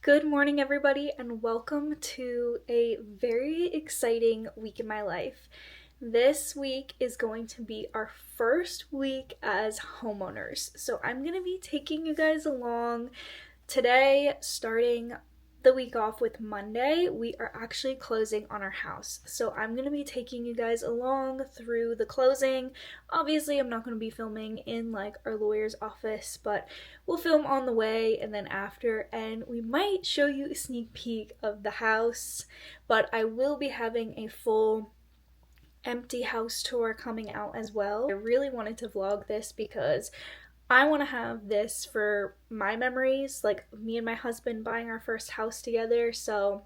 Good morning, everybody, and welcome to a very exciting week in my life. This week is going to be our first week as homeowners. So I'm going to be taking you guys along today, starting the week off with Monday. We are actually closing on our house. So I'm going to be taking you guys along through the closing. Obviously, I'm not going to be filming in like our lawyer's office, but we'll film on the way and then after, and we might show you a sneak peek of the house, but I will be having a full empty house tour coming out as well. I really wanted to vlog this because I want to have this for my memories, like me and my husband buying our first house together, so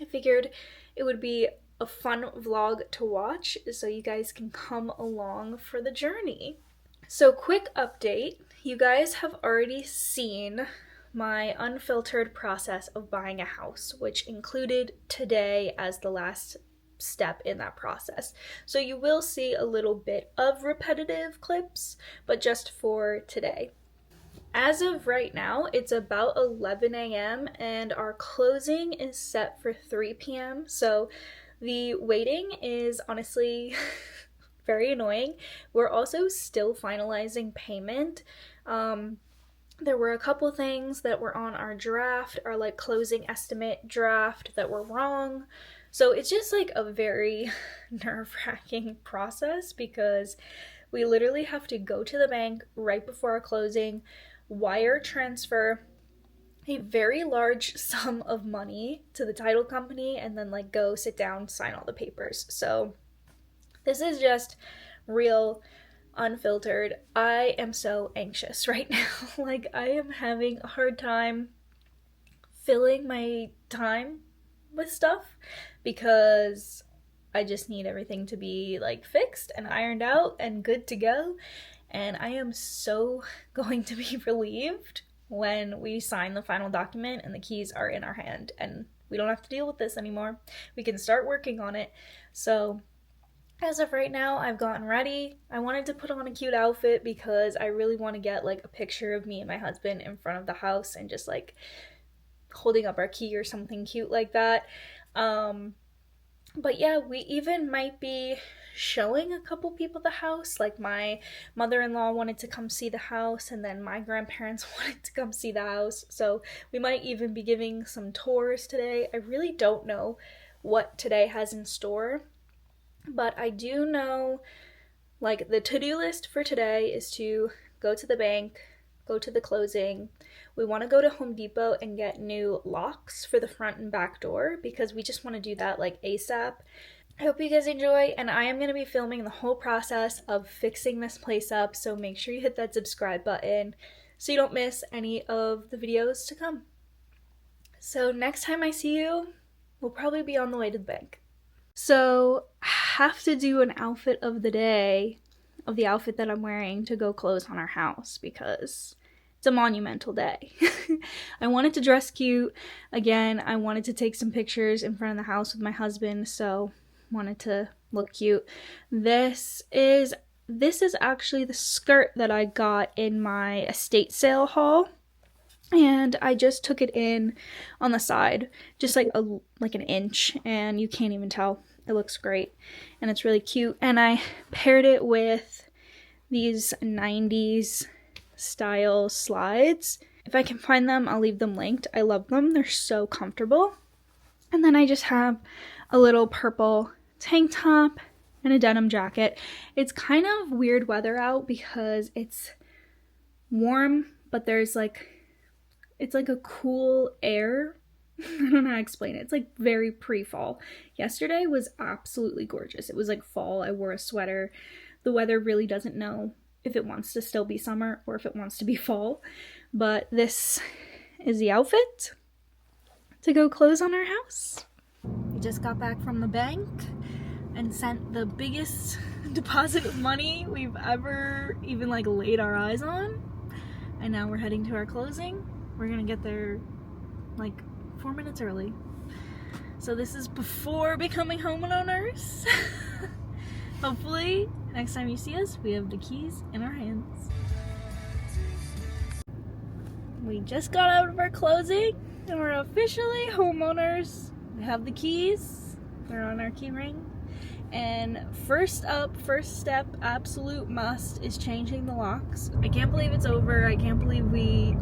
I figured it would be a fun vlog to watch so you guys can come along for the journey. So quick update, you guys have already seen my unfiltered process of buying a house, which included today as the last step in that process. So you will see a little bit of repetitive clips, but just for today. As of right now, it's about 11 a.m. and our closing is set for 3 p.m. So the waiting is honestly very annoying. We're also still finalizing payment. There were a couple things that were on our draft, our like closing estimate draft, that were wrong. So it's just like a very nerve-wracking process because we literally have to go to the bank right before our closing, wire transfer a very large sum of money to the title company, and then like go sit down, sign all the papers. So this is just real unfiltered. I am so anxious right now. Like I am having a hard time filling my time with stuff because I just need everything to be like fixed and ironed out and good to go. And I am so going to be relieved when we sign the final document and the keys are in our hand and we don't have to deal with this anymore. We can start working on it. So as of right now, I've gotten ready. I wanted to put on a cute outfit because I really want to get like a picture of me and my husband in front of the house and just like holding up our key or something cute like that. But yeah, we even might be showing a couple people the house. Like my mother-in-law wanted to come see the house, and then my grandparents wanted to come see the house. So we might even be giving some tours today. I really don't know what today has in store, but I do know like the to-do list for today is to go to the bank, go to the closing. We want to go to Home Depot and get new locks for the front and back door because we just want to do that like ASAP. I hope you guys enjoy, and I am going to be filming the whole process of fixing this place up, so make sure you hit that subscribe button so you don't miss any of the videos to come. So next time I see you, we'll probably be on the way to the bank. So I have to do an outfit of the day, of the outfit that I'm wearing to go close on our house because it's a monumental day. I wanted to dress cute. Again, I wanted to take some pictures in front of the house with my husband, so wanted to look cute. This is actually the skirt that I got in my estate sale haul, and I just took it in on the side, just like an inch, and you can't even tell. It looks great, and it's really cute. And I paired it with these 90s style slides. If I can find them, I'll leave them linked. I love them. They're so comfortable. And then I just have a little purple tank top and a denim jacket. It's kind of weird weather out because it's warm, but there's like, it's like a cool air. I don't know how to explain it. It's like very pre-fall. Yesterday was absolutely gorgeous. It was like fall. I wore a sweater. The weather really doesn't know if it wants to still be summer or if it wants to be fall. But this is the outfit to go close on our house. We just got back from the bank and sent the biggest deposit of money we've ever even like laid our eyes on. And now we're heading to our closing. We're gonna get there like 4 minutes early. So this is before becoming homeowners. Hopefully, next time you see us, we have the keys in our hands. We just got out of our closing. And we're officially homeowners. We have the keys. They're on our key ring. And first step, absolute must, is changing the locks. I can't believe it's over. I can't believe we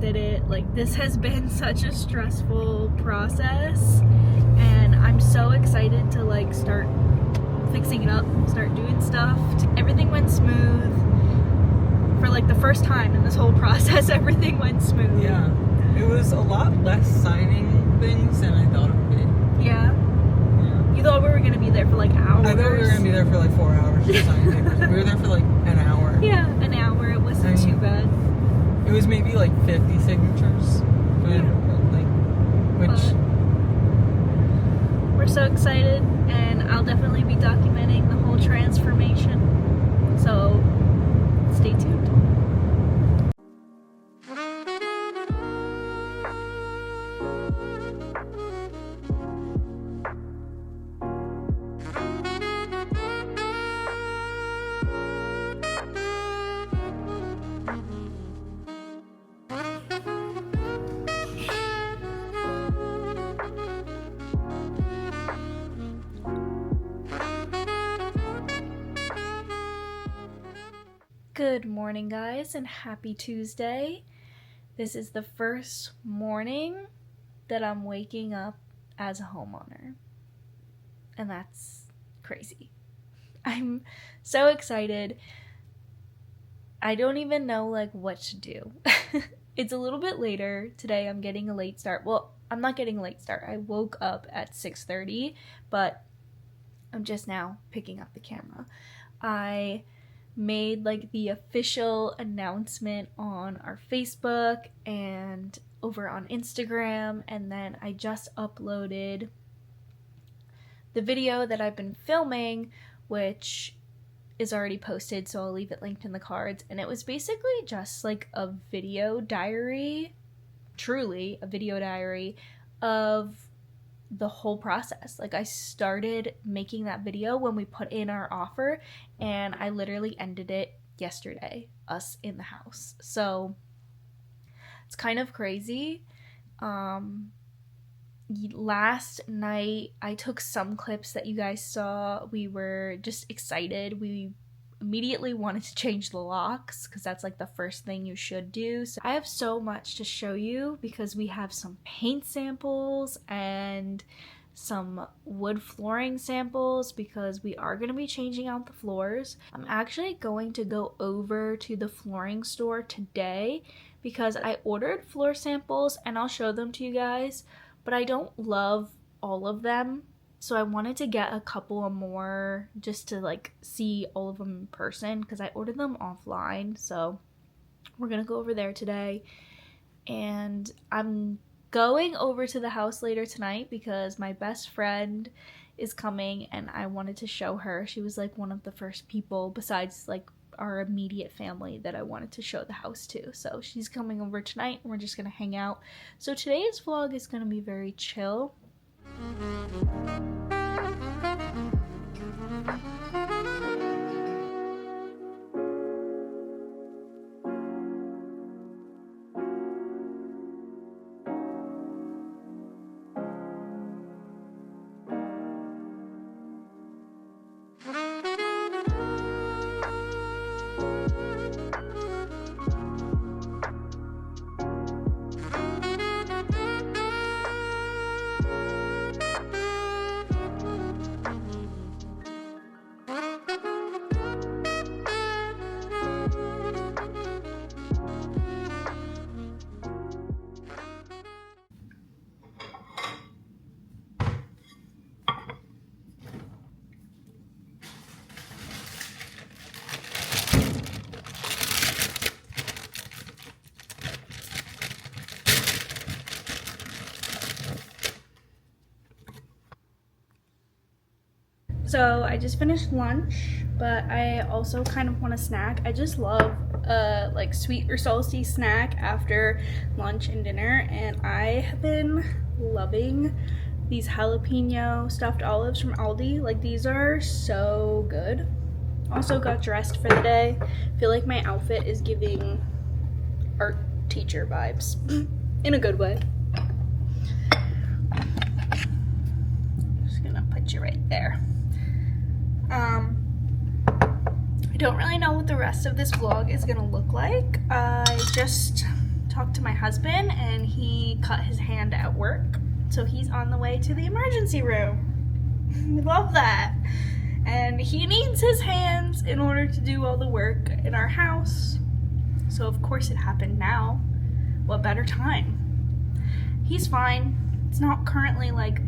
did it. Like, this has been such a stressful process. And I'm so excited to like start fixing it up, start doing stuff. Everything went smooth. For like the first time in this whole process, everything went smooth. Yeah. It was a lot less signing things than I thought it would be. Yeah. You thought we were going to be there for like hours? I thought we were going to be there for like 4 hours to sign papers. We were there for like an hour. Yeah, an hour. It wasn't too bad. It was maybe like 50 signatures. But we're so excited, and I'll definitely be documenting the whole transformation. So stay tuned. Good morning, guys, and happy Tuesday. This is the first morning that I'm waking up as a homeowner, and that's crazy. I'm so excited. I don't even know like what to do. It's a little bit later today. I'm getting a late start. Well, I'm not getting a late start. I woke up at 6:30, but I'm just now picking up the camera. I made like the official announcement on our Facebook and over on Instagram, and then I just uploaded the video that I've been filming, which is already posted, so I'll leave it linked in the cards. And it was basically just like a video diary, truly a video diary of the whole process. Like, I started making that video when we put in our offer, and I literally ended it yesterday, us in the house. So it's kind of crazy. Last night I took some clips that you guys saw. We were just excited. We immediately wanted to change the locks because that's like the first thing you should do. So I have so much to show you because we have some paint samples and some wood flooring samples because we are going to be changing out the floors. I'm actually going to go over to the flooring store today because I ordered floor samples, and I'll show them to you guys, but I don't love all of them. So I wanted to get a couple of more just to like see all of them in person because I ordered them offline. So we're gonna go over there today, and I'm going over to the house later tonight because my best friend is coming and I wanted to show her. She was like one of the first people besides like our immediate family that I wanted to show the house to. So she's coming over tonight and we're just gonna hang out. So today's vlog is gonna be very chill. So I just finished lunch, but I also kind of want a snack. I just love like sweet or salty snack after lunch and dinner, and I have been loving these jalapeno stuffed olives from Aldi. Like, these are so good. Also got dressed for the day. I feel like my outfit is giving art teacher vibes in a good way. Just gonna put you right there. I don't really know what the rest of this vlog is gonna look like. I just talked to my husband and he cut his hand at work. So he's on the way to the emergency room. Love that. And he needs his hands in order to do all the work in our house. So of course it happened now. What better time? He's fine. It's not currently like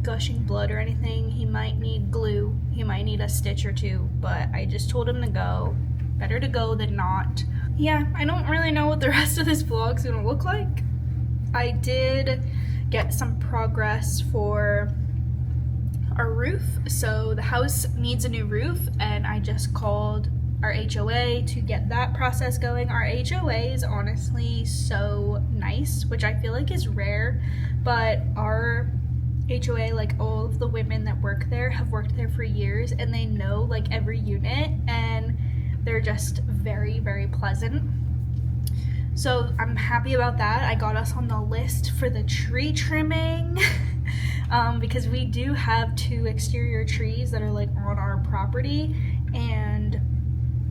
gushing blood or anything. He might need glue. He might need a stitch or two, but I just told him to go. Better to go than not. Yeah, I don't really know what the rest of this vlog's gonna look like. I did get some progress for our roof. So the house needs a new roof and I just called our HOA to get that process going. Our HOA is honestly so nice, which I feel like is rare, but our HOA, like all of the women that work there have worked there for years and they know like every unit and they're just very, very pleasant. So I'm happy about that. I got us on the list for the tree trimming because we do have 2 exterior trees that are like on our property and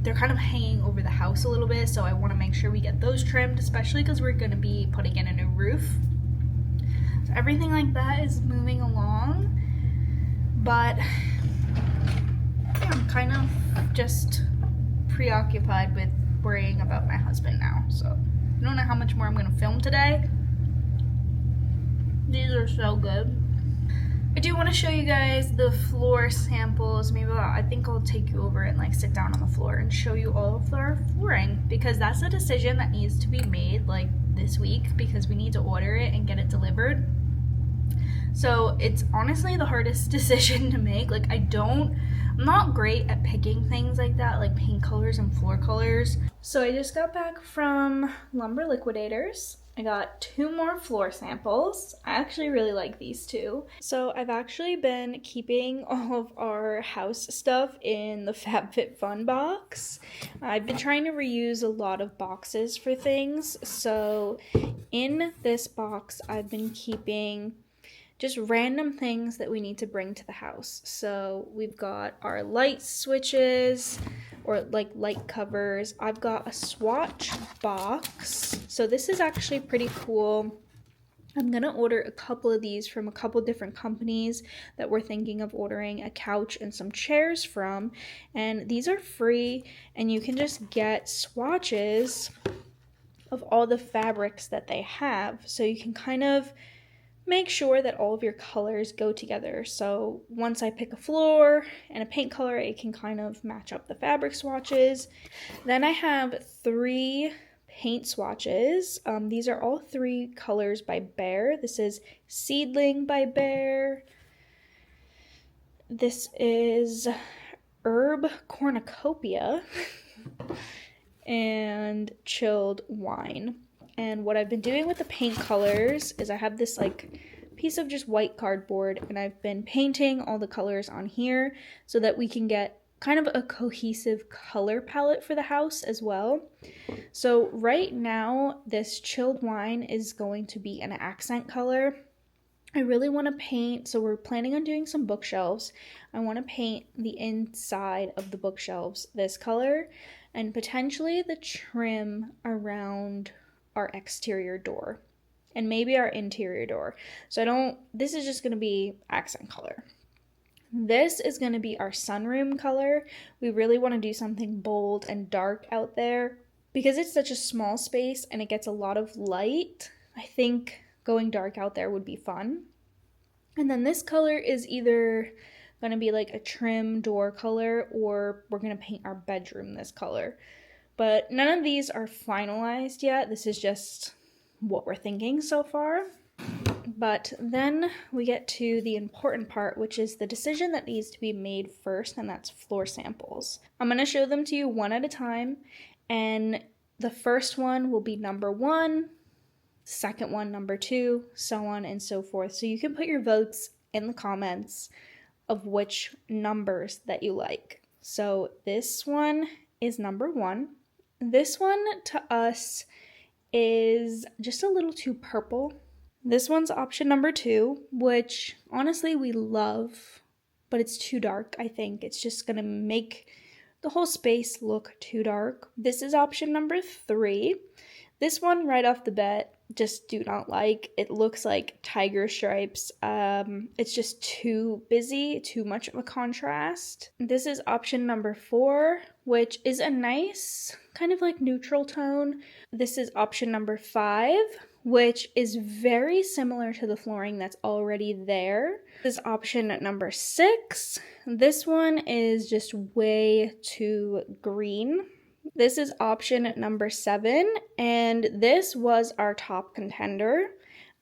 they're kind of hanging over the house a little bit, so I want to make sure we get those trimmed, especially because we're going to be putting in a new roof. So everything like that is moving along, but yeah, I'm kind of just preoccupied with worrying about my husband now, so I don't know how much more I'm going to film today. These are so good. I do want to show you guys the floor samples. Maybe I think I'll take you over and like sit down on the floor and show you all of our flooring, because that's a decision that needs to be made like this week because we need to order it and get it delivered. So it's honestly the hardest decision to make. Like I'm not great at picking things like that, like paint colors and floor colors. So I just got back from Lumber Liquidators. I got 2 more floor samples. I actually really like these 2. So I've actually been keeping all of our house stuff in the FabFitFun box. I've been trying to reuse a lot of boxes for things. So in this box, I've been keeping just random things that we need to bring to the house. So we've got our light switches or like light covers. I've got a swatch box. So this is actually pretty cool. I'm gonna order a couple of these from a couple different companies that we're thinking of ordering a couch and some chairs from. And these are free and you can just get swatches of all the fabrics that they have. So you can kind of make sure that all of your colors go together. So once I pick a floor and a paint color, it can kind of match up the fabric swatches. Then I have 3 paint swatches. These are all 3 colors by Behr. This is Seedling by Behr. This is Herb Cornucopia and Chilled Wine. And what I've been doing with the paint colors is I have this like piece of just white cardboard and I've been painting all the colors on here so that we can get kind of a cohesive color palette for the house as well. So right now this Chilled Wine is going to be an accent color. I really want to paint, so we're planning on doing some bookshelves. I want to paint the inside of the bookshelves this color and potentially the trim around our exterior door and maybe our interior door. So this is just going to be accent color. This is going to be our sunroom color. We really want to do something bold and dark out there because it's such a small space and it gets a lot of light. I think going dark out there would be fun. And then this color is either going to be like a trim door color or we're going to paint our bedroom this color. But none of these are finalized yet. This is just what we're thinking so far. But then we get to the important part, which is the decision that needs to be made first, and that's floor samples. I'm going to show them to you one at a time, and the first one will be number 1, second one number 2, so on and so forth. So you can put your votes in the comments of which numbers that you like. So this one is number 1. This one to us is just a little too purple. This one's option number 2, which honestly we love, but it's too dark, I think. It's just gonna make the whole space look too dark. This is option number 3. This one right off the bat, just do not like. It looks like tiger stripes. It's just too busy, too much of a contrast. This is option number 4, which is a nice kind of like neutral tone. This is option number 5, which is very similar to the flooring that's already there. This is option number 6. This one is just way too green. This is option number 7, and this was our top contender,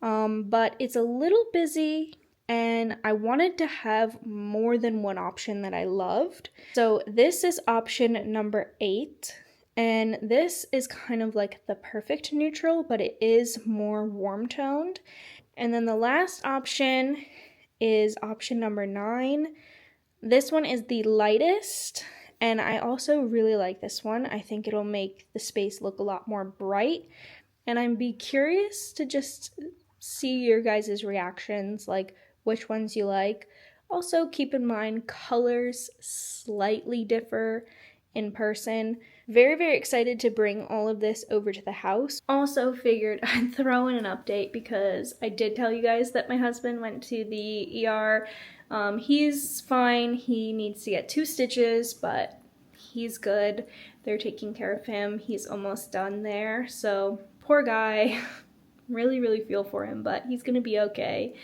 but it's a little busy, and I wanted to have more than one option that I loved. So this is option number 8, and this is kind of like the perfect neutral, but it is more warm toned. And then the last option is option number 9. This one is the lightest, and I also really like this one. I think it'll make the space look a lot more bright, and I'd be curious to just see your guys' reactions, like which ones you like. Also, keep in mind colors slightly differ in person. Very, very excited to bring all of this over to the house. Also figured I'd throw in an update because I did tell you guys that my husband went to the ER. He's fine. He needs to get 2 stitches, but he's good. They're taking care of him. He's almost done there. So poor guy. Really, really feel for him, but he's gonna be okay.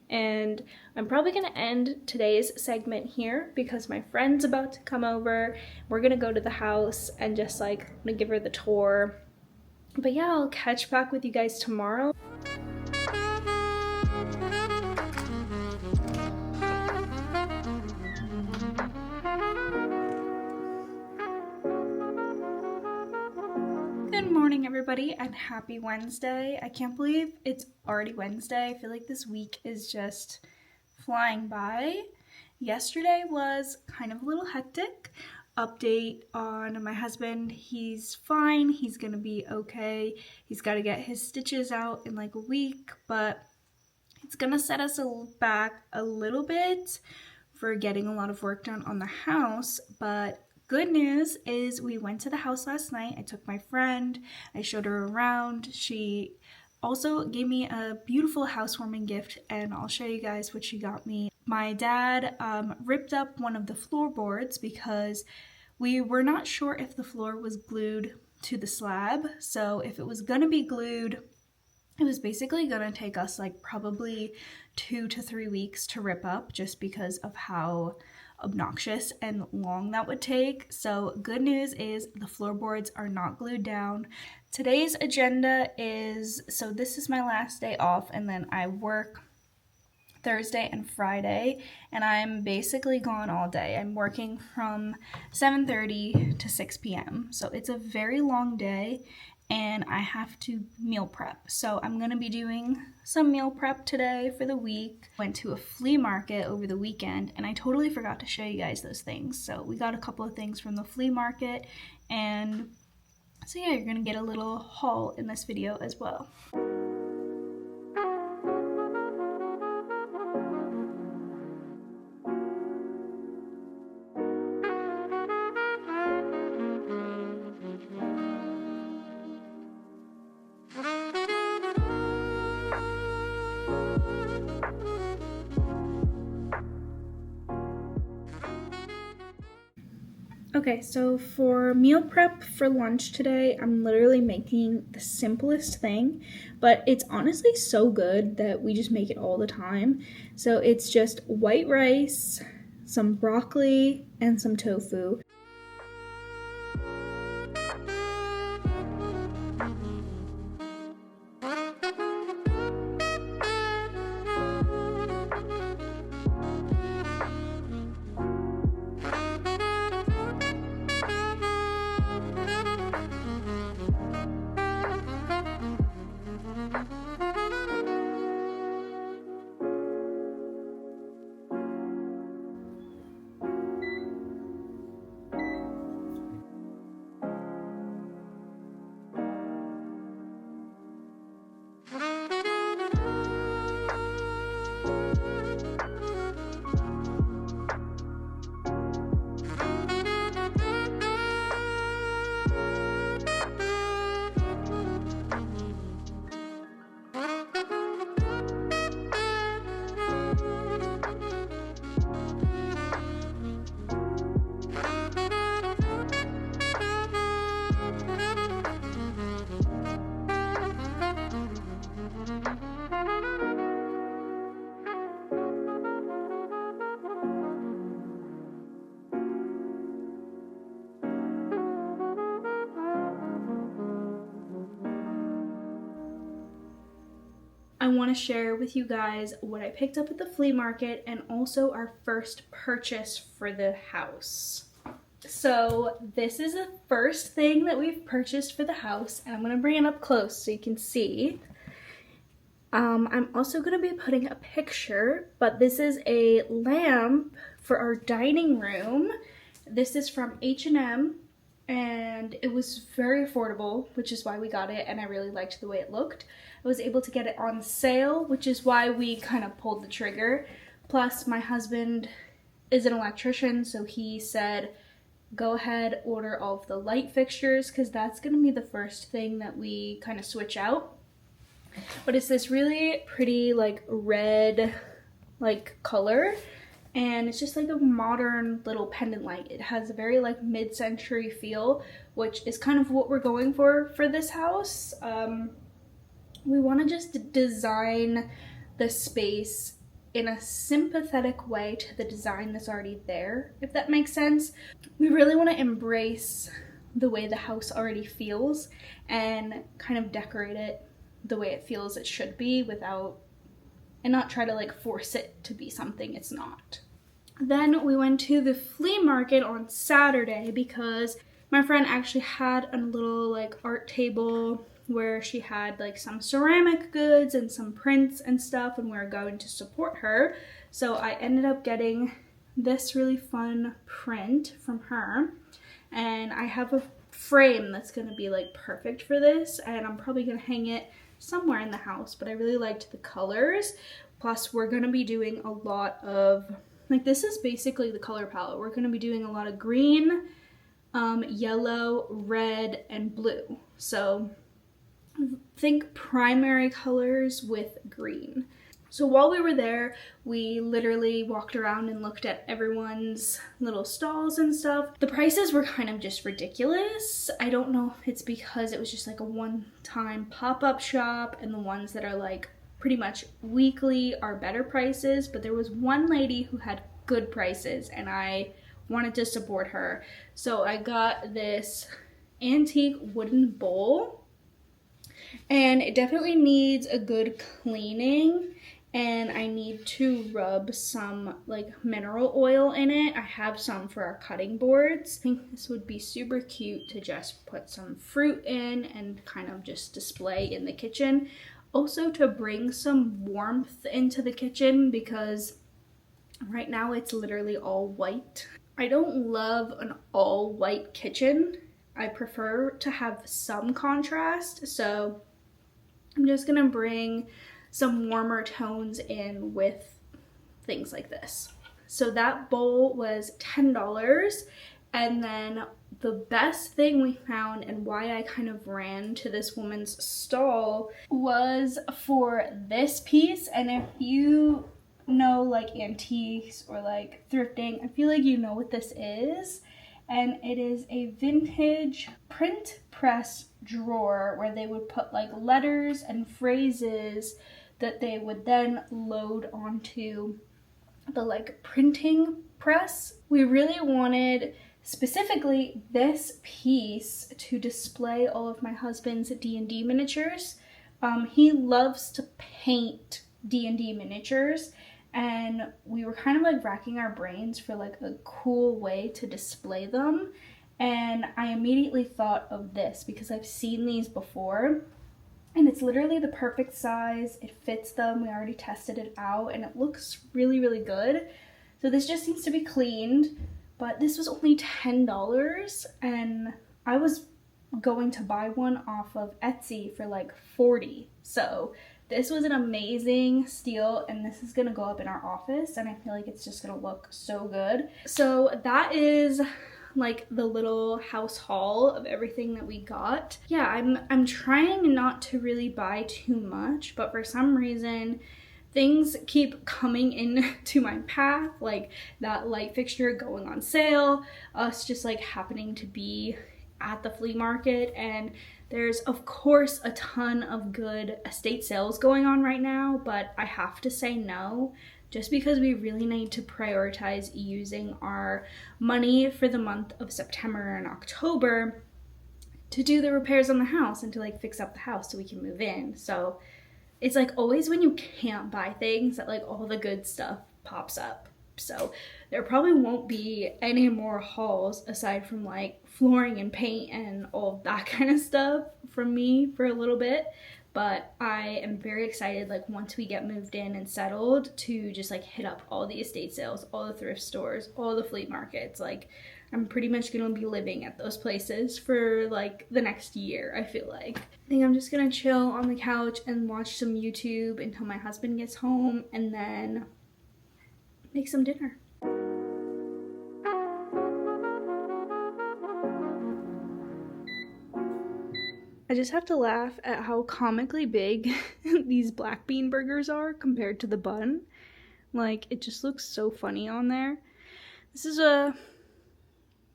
And I'm probably gonna end today's segment here because my friend's about to come over. We're gonna go to the house and just like, I'm gonna give her the tour. But yeah, I'll catch back with you guys tomorrow. Good morning, everybody, and happy Wednesday. I can't believe it's already Wednesday. I feel like this week is just flying by. Yesterday was kind of a little hectic. Update on my husband. He's fine. He's gonna be okay. He's got to get his stitches out in like a week, but it's gonna set us back a little bit for getting a lot of work done on the house. But good news is we went to the house last night. I took my friend. I showed her around. She also gave me a beautiful housewarming gift, and I'll show you guys what she got me. My dad ripped up one of the floorboards because we were not sure if the floor was glued to the slab. So if it was gonna be glued, it was basically gonna take us like probably 2 to 3 weeks to rip up just because of how obnoxious and long that would take. So good news is the floorboards are not glued down. Today's agenda is, so this is my last day off, and then I work Thursday and Friday, and I'm basically gone all day. I'm working from 7:30 to 6 p.m. So it's a very long day, and I have to meal prep. So I'm gonna be doing some meal prep today for the week. Went to a flea market over the weekend, and I totally forgot to show you guys those things. So we got a couple of things from the flea market, and so yeah, you're gonna get a little haul in this video as well. Okay, so for meal prep for lunch today, I'm literally making the simplest thing, but it's honestly so good that we just make it all the time. So it's just white rice, some broccoli, and some tofu. I want to share with you guys what I picked up at the flea market and also our first purchase for the house. So this is the first thing that we've purchased for the house, and I'm going to bring it up close so you can see. I'm also going to be putting a picture, but this is a lamp for our dining room. This is from H&M, and it was very affordable, which is why we got it, and I really liked the way it looked. I was able to get it on sale, which is why we kind of pulled the trigger. Plus, my husband is an electrician, so he said, go ahead, order all of the light fixtures, because that's going to be the first thing that we kind of switch out. But it's this really pretty like red like color, and it's just like a modern little pendant light. It has a very like mid-century feel, which is kind of what we're going for this house. We want to just design the space in a sympathetic way to the design that's already there, if that makes sense. We really want to embrace the way the house already feels and kind of decorate it the way it feels it should be and not try to like force it to be something it's not. Then we went to the flea market on Saturday because my friend actually had a little like art table where she had like some ceramic goods and some prints and stuff, and we were going to support her. So I ended up getting this really fun print from her, and I have a frame that's going to be like perfect for this, and I'm probably going to hang it somewhere in the house, but I really liked the colors. Plus we're going to be doing a lot of like, this is basically the color palette. We're going to be doing a lot of green, yellow, red, and blue. So think primary colors with green. So while we were there, we literally walked around and looked at everyone's little stalls and stuff. The prices were kind of just ridiculous. I don't know if it's because it was just like a one-time pop-up shop, and the ones that are like pretty much weekly are better prices, but there was one lady who had good prices and I wanted to support her. So I got this antique wooden bowl, and it definitely needs a good cleaning, and I need to rub some like mineral oil in it. I have some for our cutting boards. I think this would be super cute to just put some fruit in and kind of just display in the kitchen. Also to bring some warmth into the kitchen, because right now it's literally all white. I don't love an all white kitchen. I prefer to have some contrast, so I'm just gonna bring some warmer tones in with things like this. So that bowl was $10, and then the best thing we found, and why I kind of ran to this woman's stall, was for this piece. And if you know like antiques or like thrifting, I feel like you know what this is. And it is a vintage print press drawer where they would put like letters and phrases that they would then load onto the like printing press. We really wanted specifically this piece to display all of my husband's D&D miniatures. He loves to paint D&D miniatures, and we were kind of like racking our brains for like a cool way to display them, and I immediately thought of this because I've seen these before, and it's literally the perfect size. It fits them. We already tested it out and it looks really, really good. So this just needs to be cleaned, but this was only $10, and I was going to buy one off of Etsy for like $40. So this was an amazing steal, and this is gonna go up in our office, and I feel like it's just gonna look so good. So that is like the little house haul of everything that we got. Yeah, I'm trying not to really buy too much, but for some reason things keep coming into my path, like that light fixture going on sale, us just like happening to be at the flea market, and there's of course a ton of good estate sales going on right now, but I have to say no, just because we really need to prioritize using our money for the month of September and October to do the repairs on the house and to like fix up the house so we can move in. So it's like always when you can't buy things that like all the good stuff pops up. So there probably won't be any more hauls aside from like flooring and paint and all of that kind of stuff from me for a little bit. But I am very excited, like once we get moved in and settled, to just like hit up all the estate sales, all the thrift stores, all the flea markets. Like I'm pretty much gonna be living at those places for like the next year, I feel like. I think I'm just gonna chill on the couch and watch some YouTube until my husband gets home and then make some dinner. I just have to laugh at how comically big these black bean burgers are compared to the bun. Like, it just looks so funny on there. This is a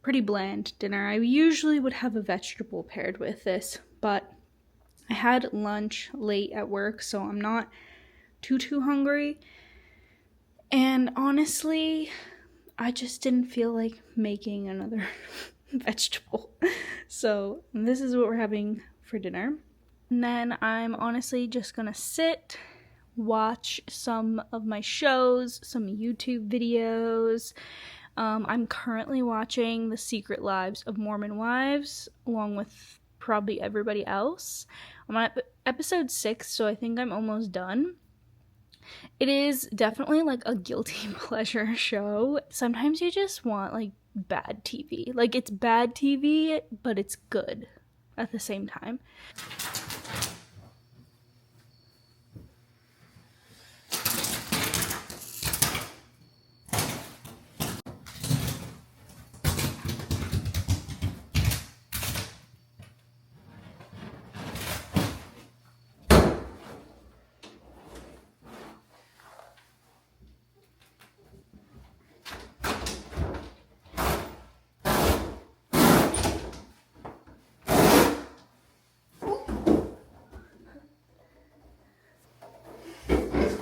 pretty bland dinner. I usually would have a vegetable paired with this, but I had lunch late at work, so I'm not too hungry. And honestly, I just didn't feel like making another vegetable. So this is what we're having for dinner. And then I'm honestly just gonna sit, watch some of my shows, some YouTube videos. I'm currently watching The Secret Lives of Mormon Wives, along with probably everybody else. I'm on episode 6, so I think I'm almost done. It is definitely like a guilty pleasure show. Sometimes you just want like bad TV. Like it's bad TV, but it's good at the same time.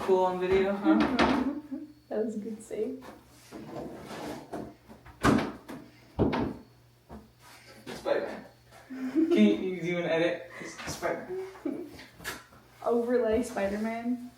Cool on video, huh? That was a good save. Spider-Man. Can you do an edit? Spider-Man. Overlay Spider-Man.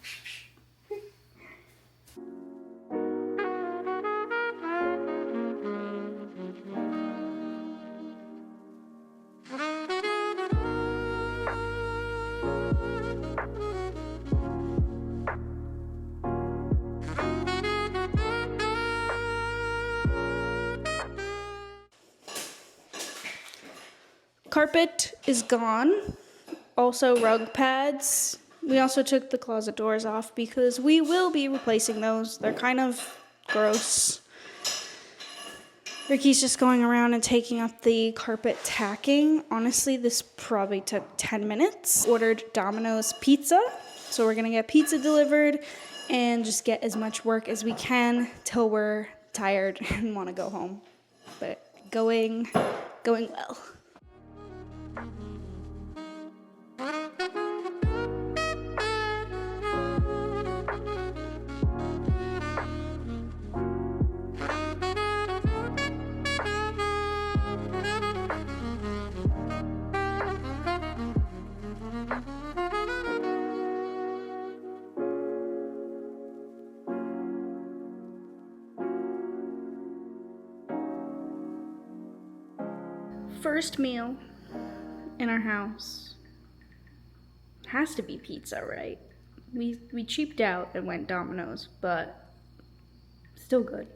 Carpet is gone. Also rug pads. We also took the closet doors off because we will be replacing those. They're kind of gross. Ricky's just going around and taking up the carpet tacking. Honestly, this probably took 10 minutes. Ordered Domino's pizza. So we're gonna get pizza delivered and just get as much work as we can till we're tired and wanna go home. But going well. First meal in our house has to be pizza, right? We cheaped out and went Domino's, but still good.